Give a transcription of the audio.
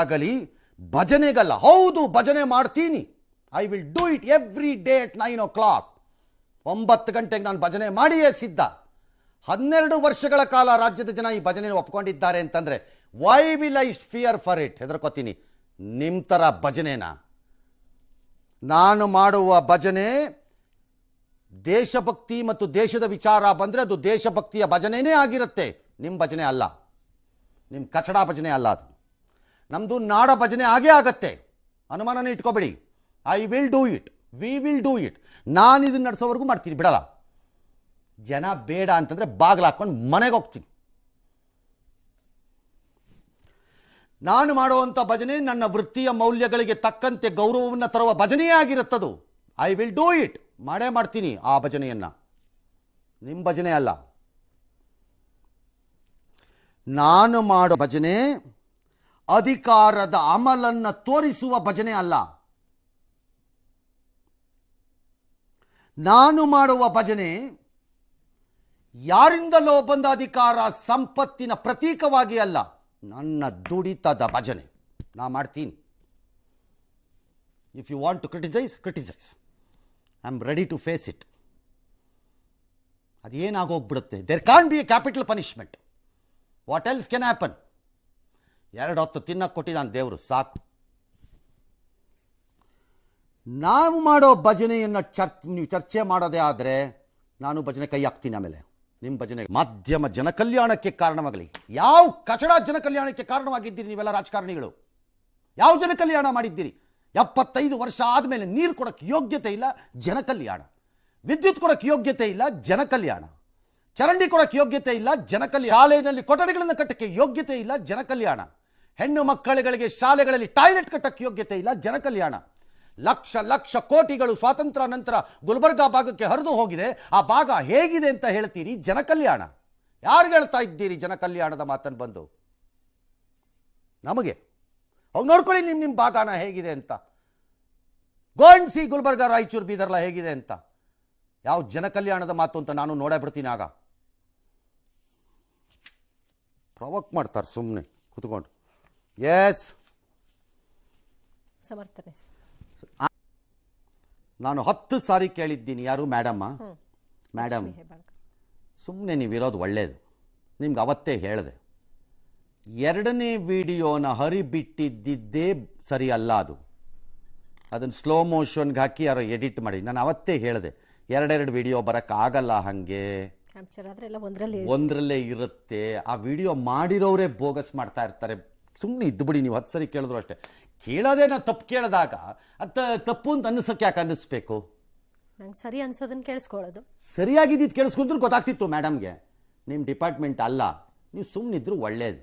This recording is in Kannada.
ಆಗಲಿ ಭಜನೆಗಲ್ಲ. ಹೌದು, ಭಜನೆ ಮಾಡ್ತೀನಿ. I will do it every day at 9 o'clock. 9 ಗಂಟೆಗೆ ನಾನು ಭಜನೆ ಮಾಡಿಯೇ ಸಿದ್ಧ. 12 ವರ್ಷಗಳ ಕಾಲ ರಾಜ್ಯದ ಜನ ಈ ಭಜನೆ ಒಪ್ಕೊಂಡಿದ್ದಾರೆ ಅಂತಂದ್ರೆ why will I fear for it? ಹೆದರ್ಕೋತೀನಿ ನಿಮ್ಮ ಥರ ಭಜನೆನ? ನಾನು ಮಾಡುವ ಭಜನೆ ದೇಶಭಕ್ತಿ ಮತ್ತು ದೇಶದ ವಿಚಾರ ಬಂದರೆ ಅದು ದೇಶಭಕ್ತಿಯ ಭಜನೆನೇ ಆಗಿರುತ್ತೆ. ನಿಮ್ಮ ಭಜನೆ ಅಲ್ಲ, ನಿಮ್ಮ ಕಚಡ ಭಜನೆ ಅಲ್ಲ ಅದು. ನಮ್ಮದು ನಾಡ ಭಜನೆ ಆಗೇ ಆಗತ್ತೆ, ಅನುಮಾನನೇ ಇಟ್ಕೋಬೇಡಿ. I will do it, we will do it. ನಾನು ಇದನ್ನು ನಡೆಸೋವರೆಗೂ ಮಾಡ್ತೀನಿ, ಬಿಡಲ್ಲ. ಜನ ಬೇಡ ಅಂತಂದರೆ ಬಾಗಿಲು ಹಾಕ್ಕೊಂಡು ಮನೆಗೆ ಹೋಗ್ತೀನಿ. ನಾನು ಮಾಡುವಂಥ ಭಜನೆ ನನ್ನ ವೃತ್ತಿಯ ಮೌಲ್ಯಗಳಿಗೆ ತಕ್ಕಂತೆ ಗೌರವವನ್ನು ತರುವ ಭಜನೆಯೇ ಆಗಿರುತ್ತದು. ಐ ವಿಲ್ ಡೂ ಇಟ್, ಮಾಡೇ ಮಾಡ್ತೀನಿ ಆ ಭಜನೆಯನ್ನು. ನಿಮ್ಮ ಭಜನೆ ಅಲ್ಲ. ನಾನು ಮಾಡೋ ಭಜನೆ ಅಧಿಕಾರದ ಅಮಲನ್ನು ತೋರಿಸುವ ಭಜನೆ ಅಲ್ಲ. ನಾನು ಮಾಡುವ ಭಜನೆ ಯಾರಿಂದಲೋ ಬಂದ ಅಧಿಕಾರ ಸಂಪತ್ತಿನ ಪ್ರತೀಕವಾಗಿ ಅಲ್ಲ, ನನ್ನ ದುಡಿತದ ಭಜನೆ ನಾ ಮಾಡ್ತೀನಿ. If you want to criticise, criticise. I am ready to face it. ಅದೇನಾಗೋಗ್ಬಿಡುತ್ತೆ. There can be a capital punishment. What else can happen? 2 ಹೊತ್ತು ತಿನ್ನಕ್ಕೆ ಕೊಟ್ಟಿದ್ದಾನೆ ದೇವರು, ಸಾಕು. ನಾವು ಮಾಡೋ ಭಜನೆಯನ್ನು ನೀವು ಚರ್ಚೆ ಮಾಡೋದೇ ಆದರೆ ನಾನು ಭಜನೆ ಕೈ ಹಾಕ್ತೀನಿ. ಆಮೇಲೆ ನಿಮ್ಮ ಭಜನೆ ಮಾಧ್ಯಮ ಜನಕಲ್ಯಾಣಕ್ಕೆ ಕಾರಣವಾಗಲಿ. ಯಾವ ಕಚಡ ಜನಕಲ್ಯಾಣಕ್ಕೆ ಕಾರಣವಾಗಿದ್ದೀರಿ ನೀವೆಲ್ಲ ರಾಜಕಾರಣಿಗಳು? ಯಾವ ಜನಕಲ್ಯಾಣ ಮಾಡಿದ್ದೀರಿ? 75 ವರ್ಷ ಆದಮೇಲೆ ನೀರು ಕೊಡೋಕ್ಕೆ ಯೋಗ್ಯತೆ ಇಲ್ಲ, ಜನಕಲ್ಯಾಣ. ವಿದ್ಯುತ್ ಕೊಡೋಕ್ಕೆ ಯೋಗ್ಯತೆ ಇಲ್ಲ, ಜನಕಲ್ಯಾಣ. ಚರಂಡಿ ಕೊಡೋಕ್ಕೆ ಯೋಗ್ಯತೆ ಇಲ್ಲ, ಜನಕಲ್ಯಾಣ. ಶಾಲೆಯಲ್ಲಿ ಕೊಠಡಿಗಳನ್ನು ಕಟ್ಟಕ್ಕೆ ಯೋಗ್ಯತೆ ಇಲ್ಲ, ಜನಕಲ್ಯಾಣ. ಹೆಣ್ಣು ಮಕ್ಕಳುಗಳಿಗೆ ಶಾಲೆಗಳಲ್ಲಿ ಟಾಯ್ಲೆಟ್ ಕಟ್ಟಕ್ಕೆ ಯೋಗ್ಯತೆ ಇಲ್ಲ, ಜನಕಲ್ಯಾಣ. ಲಕ್ಷ ಲಕ್ಷ ಕೋಟಿಗಳು ಸ್ವಾತಂತ್ರ್ಯ ನಂತರ ಗುಲ್ಬರ್ಗಾ ಭಾಗಕ್ಕೆ ಹರಿದು ಹೋಗಿದೆ. ಆ ಭಾಗ ಹೇಗಿದೆ ಅಂತ ಹೇಳ್ತೀರಿ? ಜನಕಲ್ಯಾಣ. ಯಾರು ಹೇಳ್ತಾ ಇದ್ದೀರಿ ಜನಕಲ್ಯಾಣದ ಮಾತನ್ನು ಬಂದು? ನಮಗೆ ಹೋಗಿ ನೋಡ್ಕೊಳ್ಳಿ ನಿಮ್ಮ ಭಾಗನ ಹೇಗಿದೆ ಅಂತ. ಗೋಂಡ್ಸಿ ಗುಲ್ಬರ್ಗಾ, ರಾಯಚೂರು, ಬೀದರ್ಲ ಹೇಗಿದೆ ಅಂತ. ಯಾವ ಜನಕಲ್ಯಾಣದ ಮಾತು ಅಂತ ನಾನು ನೋಡೇ ಬಿಡ್ತೀನಿ. ಆಗ ಪ್ರವೋಕ್ ಮಾಡ್ತಾರೆ ಸುಮ್ಮನೆ ಕೂತ್ಕೊಂಡು. ಎಸ್, ಸಮರ್ಥನೆ. ನಾನು 10 ಸಾರಿ ಕೇಳಿದ್ದೀನಿ. ಯಾರು? ಮೇಡಮ್ಮ. ಮೇಡಮ್, ಸುಮ್ಮನೆ ನೀವಿರೋದು ಒಳ್ಳೆಯದು. ನಿಮ್ಗೆ ಅವತ್ತೇ ಹೇಳಿದೆ, 2ನೇ ವಿಡಿಯೋನ ಹರಿಬಿಟ್ಟಿದ್ದೇ ಸರಿ ಅಲ್ಲ. ಅದನ್ನು ಸ್ಲೋ ಮೋಷನ್ಗೆ ಹಾಕಿ ಯಾರೋ ಎಡಿಟ್ ಮಾಡಿ. ನಾನು ಅವತ್ತೇ ಹೇಳಿದೆ, 2 ವಿಡಿಯೋ ಬರೋಕ್ಕಾಗಲ್ಲ, ಹಾಗೆ ಒಂದರಲ್ಲೇ ಇರುತ್ತೆ. ಆ ವಿಡಿಯೋ ಮಾಡಿರೋರೇ ಬೋಗಸ್ ಮಾಡ್ತಾ ಇರ್ತಾರೆ. ಸುಮ್ಮನೆ ಇದ್ದುಬಿಡಿ. ನೀವು 10 ಸರಿ ಕೇಳಿದ್ರು ಅಷ್ಟೇ. ಕೇಳೋದೇ ನಾವು ತಪ್ಪು ಕೇಳಿದಾಗ ತಪ್ಪು ಅಂತ ಅನ್ನಿಸೋಕೆ ಯಾಕೆ ಅನ್ನಿಸ್ಬೇಕು? ನಂಗೆ ಸರಿ ಅನ್ಸೋದನ್ನ ಕೇಳಿಸ್ಕೊಳ್ಳೋದು. ಸರಿಯಾಗಿದ್ದು ಕೇಳಿಸ್ಕೊಂಡ್ರು ಗೊತ್ತಾಗ್ತಿತ್ತು ಮೇಡಮ್ಗೆ. ನಿಮ್ಮ ಡಿಪಾರ್ಟ್ಮೆಂಟ್ ಅಲ್ಲ, ನೀವು ಸುಮ್ಮನಿದ್ರು ಒಳ್ಳೆಯದು.